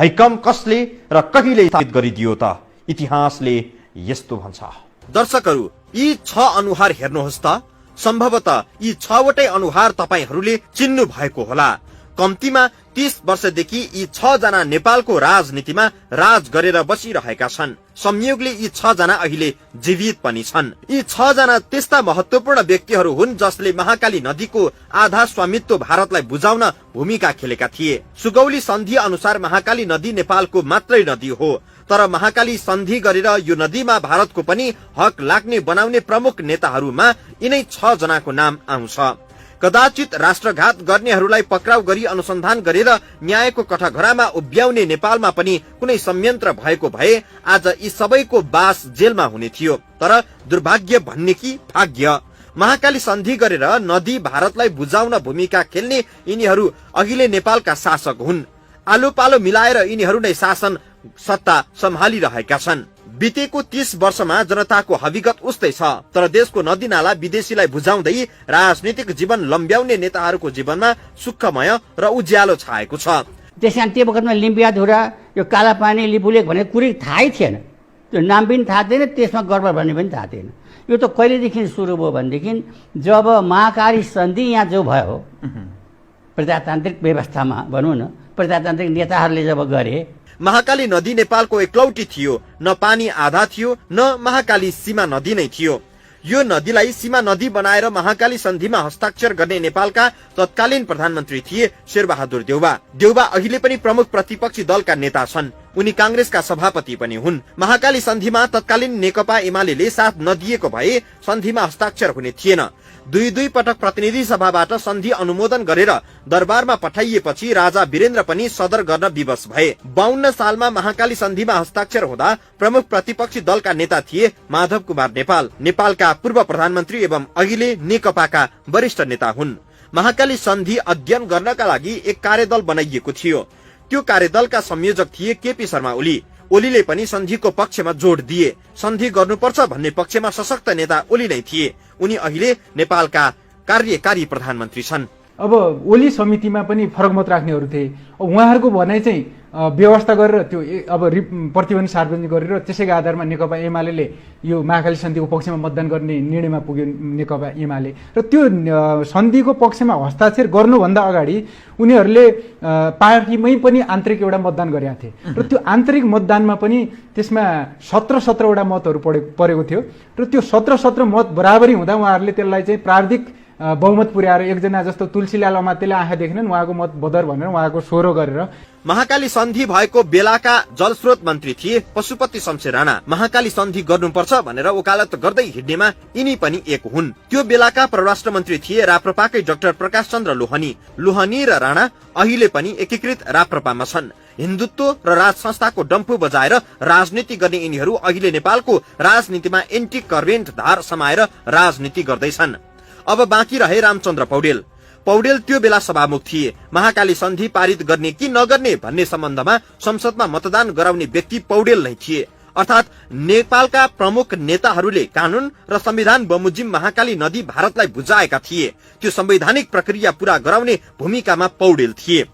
भैकम कसले र कहिले स्थापित गरिदियो त? इतिहासले यस्तो भन्छ। दर्शकहरू, यी 6 अनुहार हेर्नुहोस् त। सम्भवतः यी 6वटै अनुहार तपाईहरूले चिन्नु भएको होला। कम्तीमा 30 वर्षदेखि यी 6 जना नेपालको राजनीतिमा राज गरेर बसिरहेका छन्। संयोगले यी 6 जना अहिले जीवित पनि छन्। यी 6 जना त्यस्ता महत्वपूर्ण व्यक्तिहरू हुन् जसले महाकाली नदीको आधा स्वामित्व भारतलाई बुझाउन भूमिका खेलेका थिए। सुगौली सन्धि अनुसार महाकाली नदी नेपालको मात्रै नदी हो, तर महाकाली सन्धि गरेर यो नदीमा भारतको पनि हक लाग्ने बनाउने प्रमुख नेताहरूमा यिनै 6 जनाको नाम आउँछ। कदाचित राष्ट्रघात गर्नेहरूलाई पक्राउ गरी अनुसन्धान गरेर न्यायको कठघरामा उभ्याउने नेपालमा पनि कुनै संयन्त्र भएको भए आज यी सबैको बास जेलमा हुने थियो। तर दुर्भाग्य भन्ने कि भाग्य, महाकाली सन्धि गरेर नदी भारतलाई बुझाउन भूमिका खेल्ने यिनीहरू अहिले नेपालका शासक हुन्। आलो पालो मिलाएर यिनीहरू नै शासन सत्ता सम्हालिरहेका छन्। बितेको 30 वर्षमा जनताको हविगत उस्तै छ, तर देशको नदी नाला विदेशीलाई बुझाउँदै राजनीतिक जीवन लम्ब्याउने नेताहरूको जीवनमा सुखमय र उज्यालो छाएको छ। त्यसकारण त्यो वखतमा लिम्बियाधुरा, यो कालापानी, लिपुलेक भन्ने कुरै थाहै थिएन। त्यो नाम पनि थाहा थिएन, त्यसमा गडबड भन्ने पनि थाहा थिएन। यो त कहिलेदेखि सुरु भयो भनेदेखि जब महाकाली सन्धि यहाँ जो भयो, प्रजातान्त्रिक व्यवस्थामा भनौँ न, प्रजातान्त्रिक नेताहरूले जब गरे। महाकाली नदी नेपालको एकलौटी थियो, न पानी आधा थियो, न महाकाली सीमा नदी नै थियो। यो नदीलाई सीमा नदी बनाएर महाकाली सन्धिमा हस्ताक्षर गर्ने नेपालका तत्कालीन प्रधानमन्त्री थिए शेरबहादुर देउवा। देउवा अहिले पनि प्रमुख प्रतिपक्षी दलका नेता छन्। उनी कांग्रेसका सभापति पनि हुन्। महाकाली सन्धिमा तत्कालीन नेकपा एमाले साथ नदिएको भए सन्धिमा हस्ताक्षर हुने थिएन। दुई पटक प्रतिनिधि सभाबाट सन्धि अनुमोदन गरेर दरबारमा पठाइएपछि राजा वीरेन्द्र पनि सदर गर्न विवश भए। 52 सालमा महाकाली सन्धिमा हस्ताक्षर हुँदा प्रमुख प्रतिपक्षी दलका नेता थिए माधव कुमार नेपाल। नेपालका पूर्व प्रधानमन्त्री एवं अहिले नेकपाका वरिष्ठ नेता हुन्। महाकाली सन्धि अध्ययन गर्नका लागि एक कार्यदल बनाइएको थियो। त्यो कार्यदलका संयोजक थिए केपी शर्मा ओली। ओलीले पनि सन्धिको पक्षमा जोड दिए। सन्धि गर्नुपर्छ भन्ने पक्षमा सशक्त नेता ओली नै थिए। उनी अहिले नेपालका कार्यकारी प्रधानमन्त्री छन्। अब ओली समितिमा पनि फरक मत राख्नेहरू थिए। उहाँहरूको भनाइ चाहिँ व्यवस्था गरेर त्यो अब प्रतिबन्ध सार्वजनिक गरेर त्यसैको आधारमा नेकपा एमाले यो महाकाली सन्धिको पक्षमा मतदान गर्ने निर्णयमा पुग्यो नेकपा एमाले। र त्यो सन्धिको पक्षमा हस्ताक्षर गर्नुभन्दा अगाडि उनीहरूले पार्टीमै पनि आन्तरिक एउटा मतदान गरेका थिए। र त्यो आन्तरिक मतदानमा पनि त्यसमा 17-17वटा मतहरू परेको थियो। र त्यो 17-17 मत बराबरी हुँदा उहाँहरूले त्यसलाई चाहिँ प्राविधिक बहुमत पुर्याएर एकजना जस्तो तुलसीलाल अमात्यले आँखा देखेनन्, उहाँको मत बदर भनेर उहाँको स्वर गरेर। महाकाली सन्धि भएको बेलाका जलस्रोत मन्त्री थिए पशुपति शमशेर राणा। महाकाली सन्धि गर्नुपर्छ भनेर वकालत गर्दै हिँड्नेमा यिनी पनि एक हुन्। त्यो बेलाका परराष्ट्र मन्त्री थिए राप्रपाकै डाक्टर प्रकाश चन्द्र लोहनी। लोहनी र राणा अहिले पनि एकीकृत राप्रपामा छन्। हिन्दुत्व र राज संस्थाको डम्फु बजाएर राजनीति गर्ने यिनीहरू अहिले नेपालको राजनीतिमा एन्टी करेन्ट धार समाएर राजनीति गर्दैछन्। अब बाँकी रहे रामचन्द्र पौडेल। पौडेल त्यो बेला सभामुख थिए। महाकाली सन्धि पारित गर्ने कि नगर्ने भन्ने सम्बन्धमा संसदमा मतदान गराउने व्यक्ति पौडेल नै थिए। अर्थात् नेपालका प्रमुख नेताहरूले कानून र संविधान बमोजिम महाकाली नदी भारतलाई बुझाएका थिए। त्यो संवैधानिक प्रक्रिया पूरा गराउने भूमिकामा पौडेल थिए।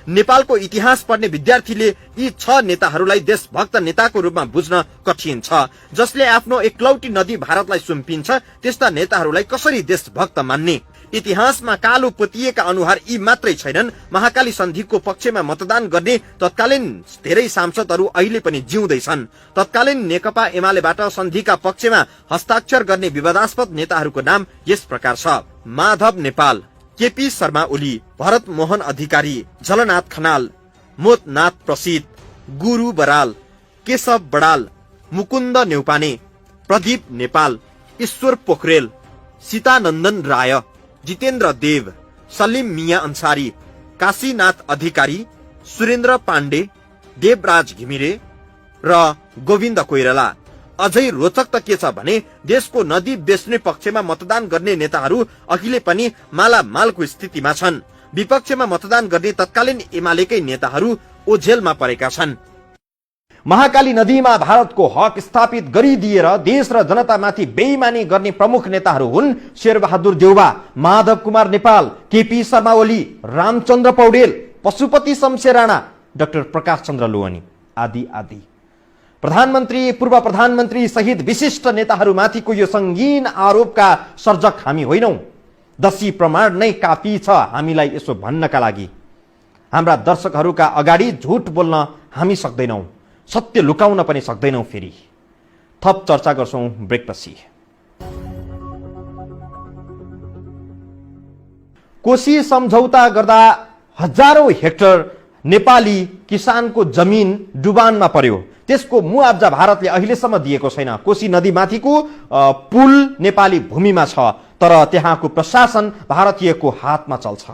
नेपालको इतिहास पढ्ने विद्यार्थीले यी 6 नेताहरूलाई देशभक्त नेताको रूपमा बुझ्न कठिन छ। जसले आफ्नो एकलौटी नदी भारतलाई सुम्पिन्छ, त्यस्ता नेताहरूलाई कसरी देशभक्त मान्ने? इतिहासमा कालो पोतिएका अनुहार यी मात्रै छैनन्। महाकाली सन्धिको पक्षमा मतदान गर्ने तत्कालीन धेरै सांसदहरू अहिले पनि जिउँदै छन्। तत्कालीन नेकपा एमालेबाट सन्धिका पक्षमा हस्ताक्षर गर्ने विवादास्पद नेताहरूको नाम यस प्रकार छ: माधव नेपाल, केपी शर्मा ओली, भरत मोहन अधिकारी, झलनाथ खनाल, मोतनाथ प्रसिद्ध, गुरु बराल, केशव बडाल, मुकुन्द नेउपाने, प्रदीप नेपाल, ईश्वर पोखरेल, सीतानन्दन राय, जितेन्द्र देव, सलिम मिया अन्सारी, काशीनाथ अधिकारी, सुरेन्द्र पाण्डे, देवराज घिमिरे र गोविन्द कोइराला। अझै रोचक त के छ भने देशको नदी बेच्ने पक्षमा मतदान गर्ने नेताहरू अहिले पनि मालामालको स्थितिमा छन्। विपक्षमा मतदान गर्ने तत्कालीन एमालेकै नेताहरू ओझेलमा परेका छन्। महाकाली नदीमा भारतको हक स्थापित गरिदिएर देश र जनतामाथि बेइमानी गर्ने प्रमुख नेताहरू हुन् शेरबहादुर देउवा, माधव कुमार नेपाल, केपी शर्मा ओली, रामचन्द्र पौडेल, पशुपति शमशेर राणा, डाक्टर प्रकाश चन्द्र लोहनी आदि आदि। प्रधानमन्त्री, पूर्व प्रधानमन्त्री सहित विशिष्ट नेताहरूमाथिको यो सङ्गीन आरोपका सर्जक हामी होइनौँ। दशी प्रमाण नै काफी छ हामीलाई यसो भन्नका लागि। हाम्रा दर्शकहरूका अगाडि झुट बोल्न हामी सक्दैनौँ, सत्य लुकाउन पनि सक्दैनौँ। फेरि थप चर्चा गर्छौँ ब्रेकपछि। कोशी सम्झौता गर्दा हजारौं हेक्टर नेपाली किसानको जमिन डुबानमा पर्यो। त्यसको मुआब्जा भारतले अहिलेसम्म दिएको छैन। कोशी नदीमाथिको पुल नेपाली भूमिमा छ, तर त्यहाँको प्रशासन भारतीयको हातमा चल्छ।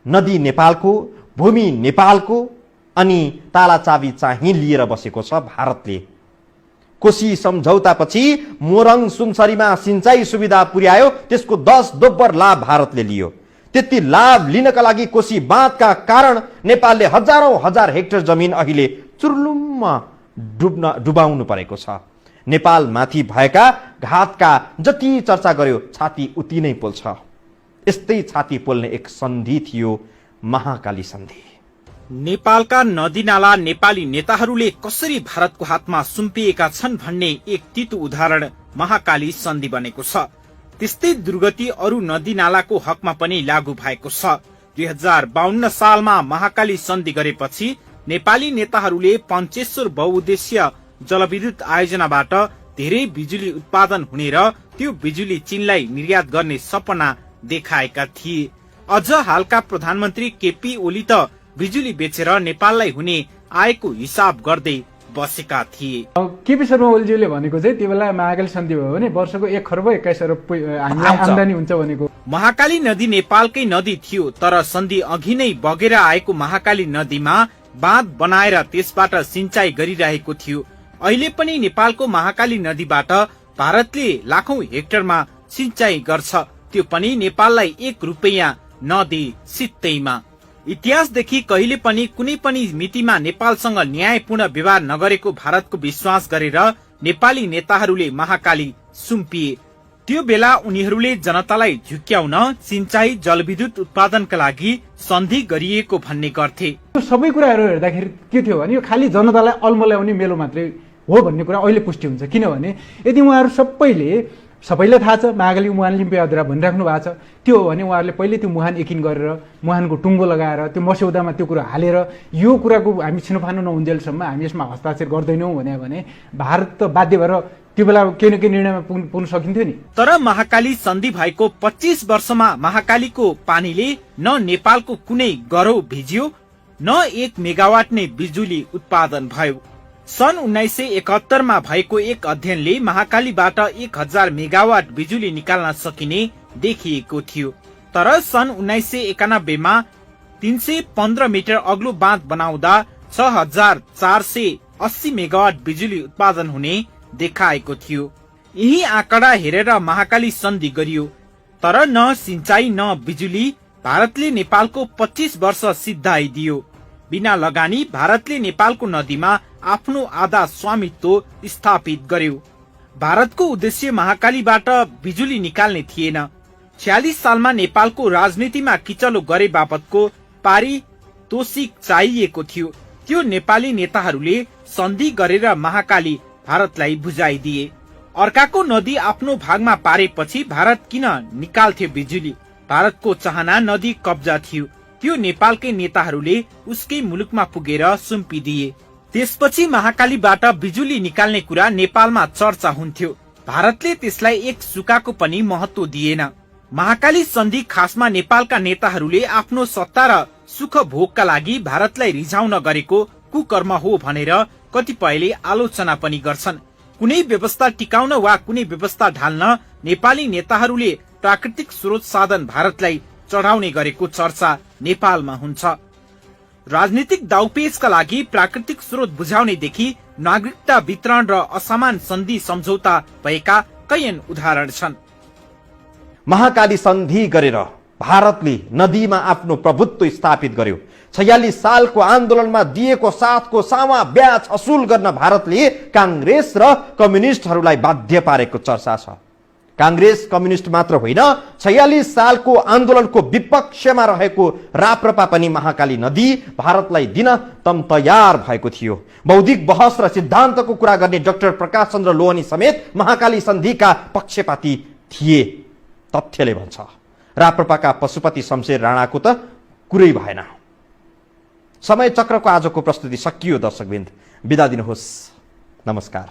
नदी नेपालको, भूमि नेपालको, अनि तालाचाबी चाहिँ लिएर बसेको छ भारतले। कोशी सम्झौतापछि मोरङ सुनसरीमा सिंचाई सुविधा पुर्यायो, त्यसको 10 दोब्बर लाभ भारतले लियो। त्यति लाभ लिनका लागि कोशी बाँधका कारण नेपालले हजारौं हजार हेक्टर जमिन अहिले चुर्लुम्म डुबाउनु परेको छ। नेपालमाथि भएका घातका जति चर्चा गर्यो छाती उति नै पोल्छ। यस्तै छाती पोल्ने एक सन्धि थियो महाकाली सन्धि। नेपालका नदीनाला नेपाली नेताहरूले कसरी भारतको हातमा सुम्पिएका छन् भन्ने एक तीतो उदाहरण महाकाली सन्धि बनेको छ। त्यस्तै दुर्गति अरू नदीनालाको हकमा पनि लागू भएको छ। 2052 सालमा महाकाली सन्धि गरेपछि नेपाली नेताहरूले पञ्चेश्वर बहुउद्देश्य जलविद्युत आयोजनाबाट धेरै बिजुली उत्पादन हुने र त्यो बिजुली चीनलाई निर्यात गर्ने सपना देखाएका थिए। अझ हालका प्रधानमन्त्री केपी ओली त बिजुली बेचेर नेपाललाई हुने आएको हिसाब गर्दै बसेका थिए। केपी शर्मा ओलीज्यूले भनेको चाहिँ त्यो बेला महाकाली सन्धि भयो भने वर्षको 1 खर्ब 21 अरब हामीलाई आम्दानी हुन्छ भनेको। महाकाली नदी नेपालकै नदी थियो, तर सन्धि अघि नै बगेर आएको महाकाली नदीमा बाँध बनाएर त्यसबाट सिंचाई गरिरहेको थियो। अहिले पनि नेपालको महाकाली नदीबाट भारतले लाखौं हेक्टरमा सिंचाई गर्छ, त्यो पनि नेपाललाई 1 रुपैयाँ नदी सित्तैमा। इतिहासदेखि कहिले पनि कुनै पनि मितिमा नेपालसँग न्यायपूर्ण व्यवहार नगरेको भारतको विश्वास गरेर नेपाली नेताहरूले महाकाली सुम्पिए। त्यो बेला उनीहरूले जनतालाई झुक्क्याउन सिंचाई जलविद्युत उत्पादनका लागि सन्धि गरिएको भन्ने गर्थे। सबै कुराहरू हेर्दाखेरि के थियो भने यो खालि जनतालाई अल्मल्याउने मेलो मात्रै हो भन्ने कुरा अहिले पुष्टि हुन्छ। किनभने यदि उहाँहरू सबैलाई थाहा छ महाकाली मुहान लिम्पियाधुरा भनिराख्नु भएको छ, त्यो हो भने उहाँहरूले पहिले त्यो मुहान एकिन गरेर मुहानको टुङ्गो लगाएर त्यो मस्यौदामा त्यो कुरा हालेर यो कुराको हामी छिनोफानो नहुन्जेलसम्म हामी यसमा हस्ताक्षर गर्दैनौँ भने भारत त बाध्य भएर त्यो बेला केही न केही निर्णयमा पुग्न सकिन्थ्यो नि। तर महाकाली सन्धि भएको 25 वर्षमा महाकालीको पानीले न नेपालको कुनै गह्रौ भिज्यो, न 1 मेगावाट नै बिजुली उत्पादन भयो। सन् 1971 मा भएको एक अध्ययनले महाकालीबाट 1000 मेगावाट बिजुली निकाल्न सकिने देखिएको थियो। तर सन् 1991 मा 315 मिटर अग्लो बाँध बनाउँदा 6480 मेगावाट बिजुली उत्पादन हुने देखाएको थियो। यही आँकडा हेरेर महाकाली सन्धि गरियो, तर न सिंचाई न बिजुली। भारतले नेपालको 25 वर्ष सिद्धाइदियो। बिना लगानी भारतले नेपालको नदीमा आफ्नो आधा स्वामित्व स्थापित गर्यो। भारतको उद्देश्य महाकालीबाट बिजुली निकाल्ने थिएन। 46 सालमा नेपालको राजनीतिमा किचलो गरे बापतको पारितोषिक चाहिएको थियो। त्यो नेपाली नेताहरूले सन्धि गरेर महाकाली भारतलाई बुझाइदिए। अर्काको नदी आफ्नो भागमा पारेपछि भारत किन निकाल्थ्यो बिजुली? भारतको चाहना नदी कब्जा थियो, त्यो नेपालकै नेताहरूले उसकै मुलुकमा पुगेर सुम्पिदिए। त्यसपछि महाकालीबाट बिजुली निकाल्ने कुरा नेपालमा चर्चा हुन्थ्यो। भारतले त्यसलाई एक सुकाको पनि महत्व दिएन। महाकाली सन्धि खासमा नेपालका नेताहरूले आफ्नो सत्ता र सुख भोगका लागि भारतलाई रिझाउन गरेको कुकर्म हो भनेर कतिपयले आलोचना पनि गर्छन्। कुनै व्यवस्था टिकाउन वा कुनै व्यवस्था ढाल्न नेपाली नेताहरूले प्राकृतिक स्रोत साधन भारतलाई चढाउने गरेको चर्चा नेपालमा हुन्छ। राजनीतिक दाउपेचका लागि प्राकृतिक स्रोत बुझाउनेदेखि नागरिकता वितरण र असमान सन्धि सम्झौता भएका कैयन उदाहरण छन्। महाकाली सन्धि गरेर भारतले नदीमा आफ्नो प्रभुत्व स्थापित गर्यो। 46 सालको आन्दोलनमा दिएको साथको सामा ब्याज असुल गर्न भारतले कांग्रेस र कम्युनिस्टहरूलाई बाध्य पारेको चर्चा छ। कांग्रेस कम्युनिस्ट मात्र होइन 46 सालको आन्दोलनको विपक्षमा रहेको राप्रपा पनि महाकाली नदी भारतलाई दिन तम तयार भएको थियो। बौद्धिक बहस र सिद्धान्तको कुरा गर्ने डाक्टर प्रकाश चन्द्र लोहनी समेत महाकाली सन्धिका पक्षपाती थिए। तथ्यले भन्छ राप्रपाका पशुपति शमशेर राणाको त कुरै भएन। समय चक्रको आजको प्रस्तुति सकियो। दर्शकवृन्द बिदा दिनुहोस्। नमस्कार।